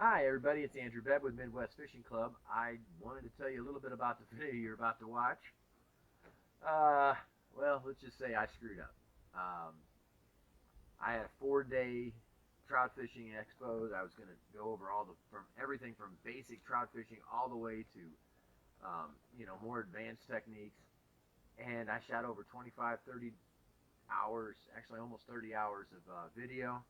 Hi everybody, it's Andrew Bebb with Midwest Fishing Club. I wanted to tell you a little bit about the video you're about to watch. Uh, well, let's just say I screwed up. Um, I had a 4-day trout fishing expo. I was going to go over from everything from basic trout fishing all the way to, more advanced techniques. And I shot over 25, 30 hours, actually almost 30 hours of video.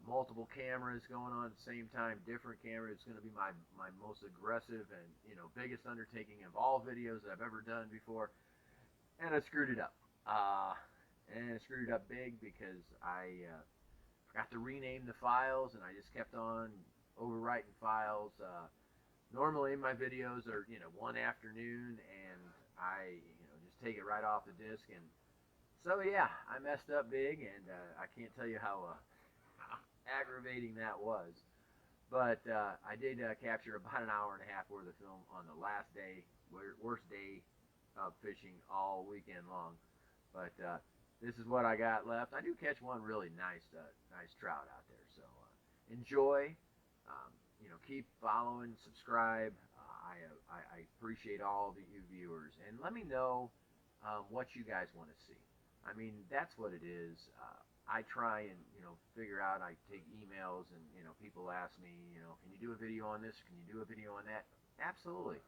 Multiple cameras going on at the same time, different cameras. It's going to be my most aggressive and biggest undertaking of all videos that I've ever done before, and I screwed it up. And I screwed it up big because I forgot to rename the files, and I just kept on overwriting files. Normally my videos are one afternoon, and I just take it right off the disc, and so yeah, I messed up big, and I can't tell you how aggravating that was. But I did capture about an hour and a half worth of film on the last day, worst day of fishing all weekend long. But this is what I got left. I do catch one really nice trout out there. So enjoy. Keep following, subscribe. I appreciate all of you viewers, and let me know what you guys want to see. I mean, that's what it is. I try and figure out. I take emails, and people ask me, can you do a video on this? Can you do a video on that? Absolutely.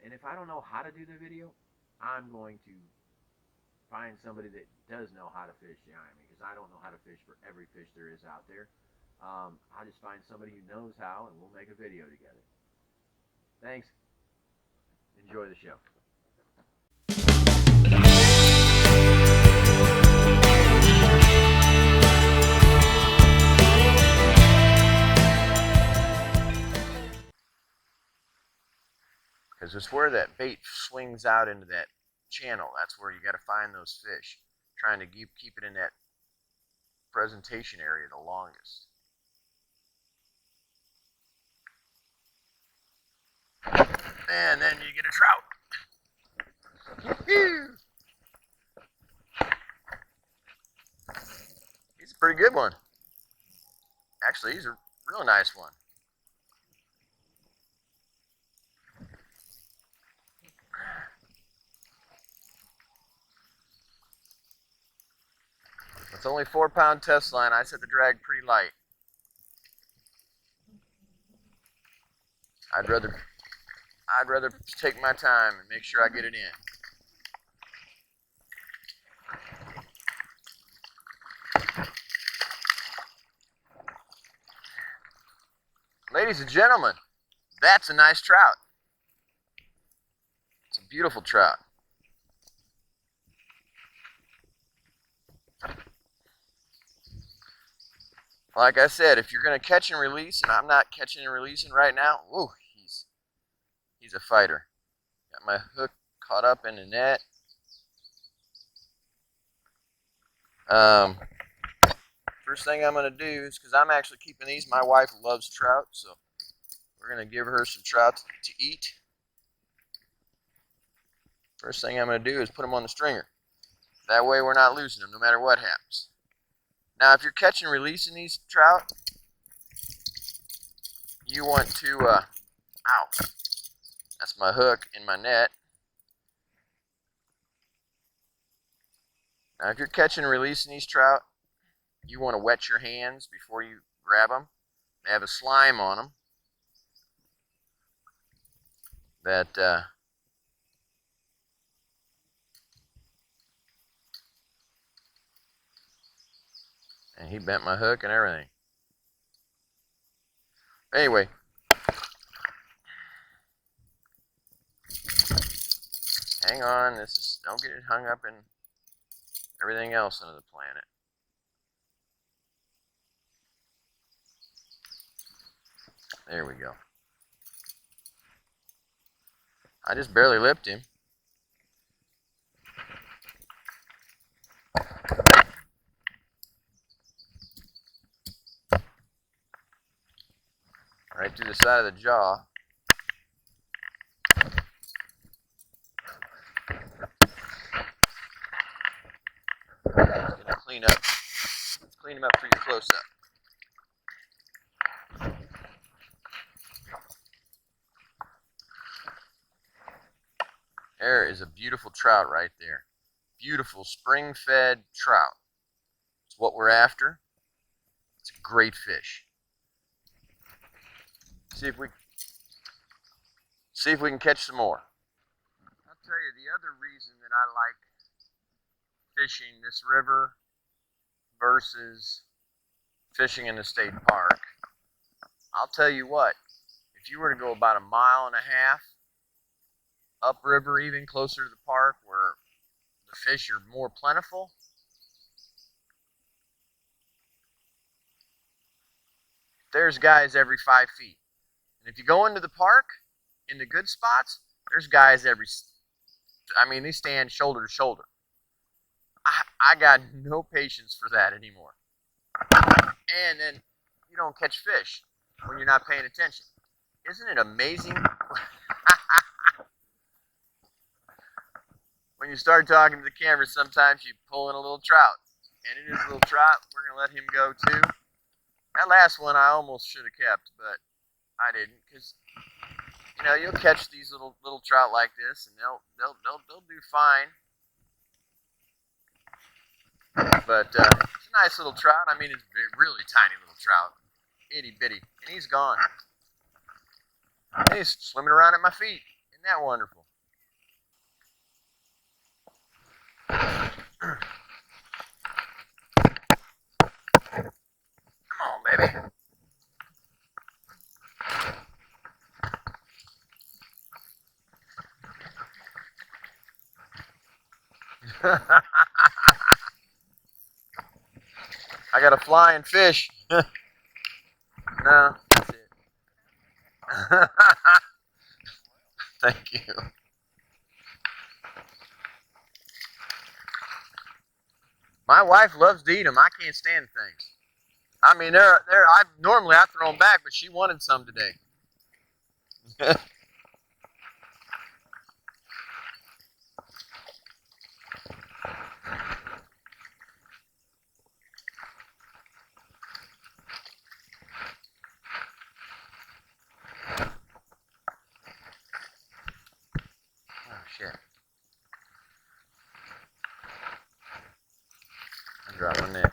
And if I don't know how to do the video, I'm going to find somebody that does know how to fish. Because I don't know how to fish for every fish there is out there. I'll just find somebody who knows how, and we'll make a video together. Thanks. Enjoy the show. Because it's where that bait swings out into that channel. That's where you got to find those fish. Trying to keep it in that presentation area the longest. And then you get a trout. He's a pretty good one. Actually, he's a real nice one. It's only 4-pound test line. I set the drag pretty light. I'd rather take my time and make sure I get it in. Ladies and gentlemen, that's a nice trout. It's a beautiful trout. Like I said, if you're going to catch and release, and I'm not catching and releasing right now, ooh, he's a fighter. Got my hook caught up in the net. First thing I'm going to do is, because I'm actually keeping these, my wife loves trout, so we're going to give her some trout to eat. First thing I'm going to do is put them on the stringer. That way we're not losing them no matter what happens. Now, if you're catching and releasing these trout, you want to, ow, that's my hook in my net. Now, if you're catching and releasing these trout, you want to wet your hands before you grab them. They have a slime on them that, and he bent my hook and everything. Anyway, hang on. Don't get it hung up in everything else under the planet. There we go. I just barely lipped him. Right through the side of the jaw. Gonna clean him up for your close-up. There is a beautiful trout right there. Beautiful spring-fed trout. It's what we're after. It's a great fish. See if we can catch some more. I'll tell you the other reason that I like fishing this river versus fishing in the state park. I'll tell you what, if you were to go about 1.5 miles upriver, even closer to the park where the fish are more plentiful, there's guys every 5 feet. And if you go into the park, in the good spots, there's guys they stand shoulder to shoulder. I got no patience for that anymore. And then you don't catch fish when you're not paying attention. Isn't it amazing? When you start talking to the camera, sometimes you pull in a little trout. And it is a little trout. We're going to let him go too. That last one I almost should have kept, but I didn't, because you'll catch these little trout like this, and they'll do fine. But it's a nice little trout. I mean, it's a really tiny little trout, itty bitty, and he's gone. And he's swimming around at my feet. Isn't that wonderful? Come on, baby. I got a flying fish. No, that's it. Thank you. My wife loves to eat them. I can't stand things. I mean, normally I throw them back, but she wanted some today. Oh shit! I dropped one there.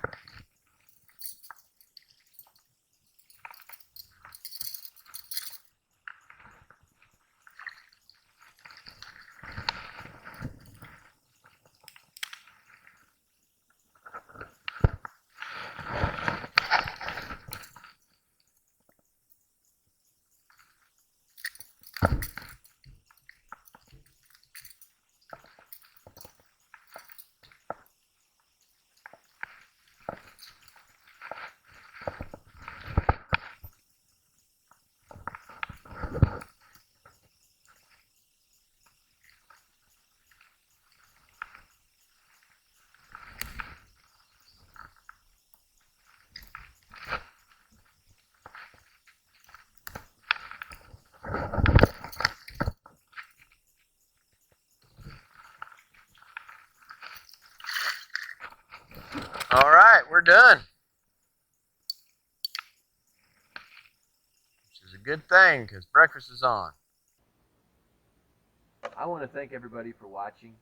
All right, we're done. Which is a good thing because breakfast is on. I want to thank everybody for watching.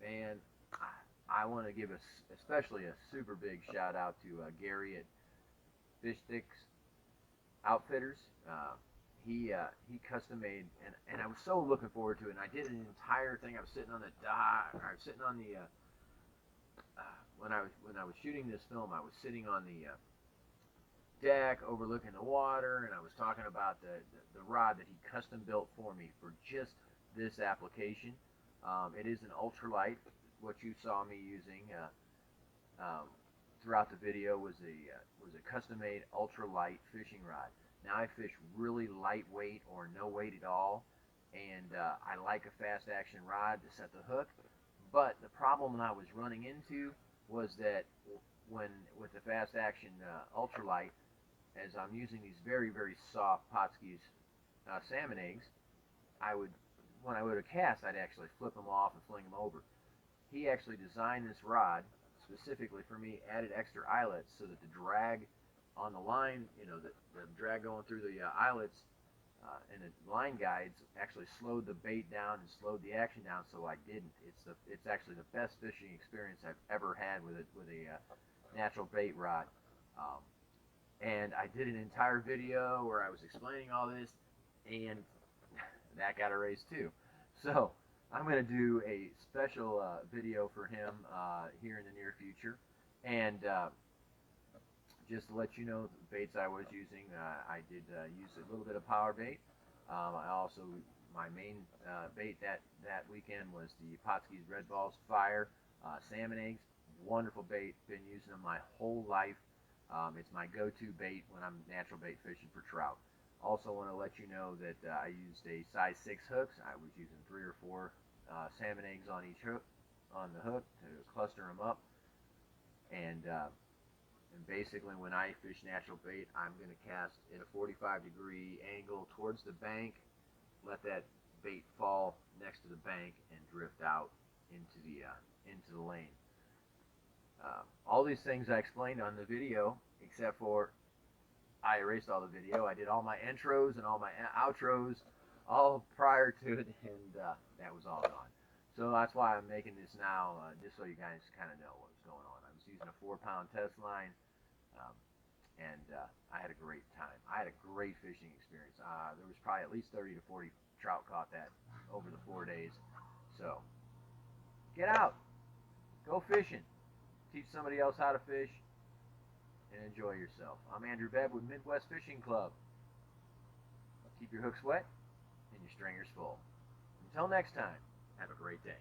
And I want to give especially a super big shout out to Gary at Fishstix Outfitters. He custom made, and I was so looking forward to it. And I did an entire thing. I was sitting on the dock. I was sitting on the when I was shooting this film. I was sitting on the deck overlooking the water, and I was talking about the rod that he custom built for me for just this application. It is an ultralight. What you saw me using throughout the video was a custom-made ultralight fishing rod. Now I fish really lightweight or no weight at all, and I like a fast-action rod to set the hook. But the problem that I was running into was that when with the fast-action ultralight, as I'm using these very, very soft Pautzke salmon eggs, when I would cast, I'd actually flip them off and fling them over. He actually designed this rod specifically for me, added extra eyelets so that the drag on the line, the drag going through the eyelets And the line guides actually slowed the bait down and slowed the action down, so I didn't. It's actually the best fishing experience I've ever had with a natural bait rod. Um, and I did an entire video where I was explaining all this, and that got erased too. So I'm going to do a special video for him here in the near future, and just to let you know the baits I was using, I did use a little bit of power bait. I also, my main bait that weekend was the Pautzke Red Balls Fire salmon eggs. Wonderful bait, been using them my whole life. It's my go-to bait when I'm natural bait fishing for trout. Also want to let you know that I used a size 6 hooks. I was using 3 or 4 salmon eggs on each hook, on the hook, to cluster them up. And basically when I fish natural bait, I'm going to cast at a 45-degree angle towards the bank, let that bait fall next to the bank, and drift out into the lane. All these things I explained on the video, except for I erased all the video. I did all my intros and all my outros all prior to it, and that was all gone. So that's why I'm making this now, just so you guys kind of know what's going on. I was using a 4-pound test line, and I had a great time. I had a great fishing experience. There was probably at least 30 to 40 trout caught that over the 4 days. So get out, go fishing, teach somebody else how to fish, and enjoy yourself. I'm Andrew Bebb with Midwest Fishing Club. Keep your hooks wet and your stringers full. Until next time, have a great day.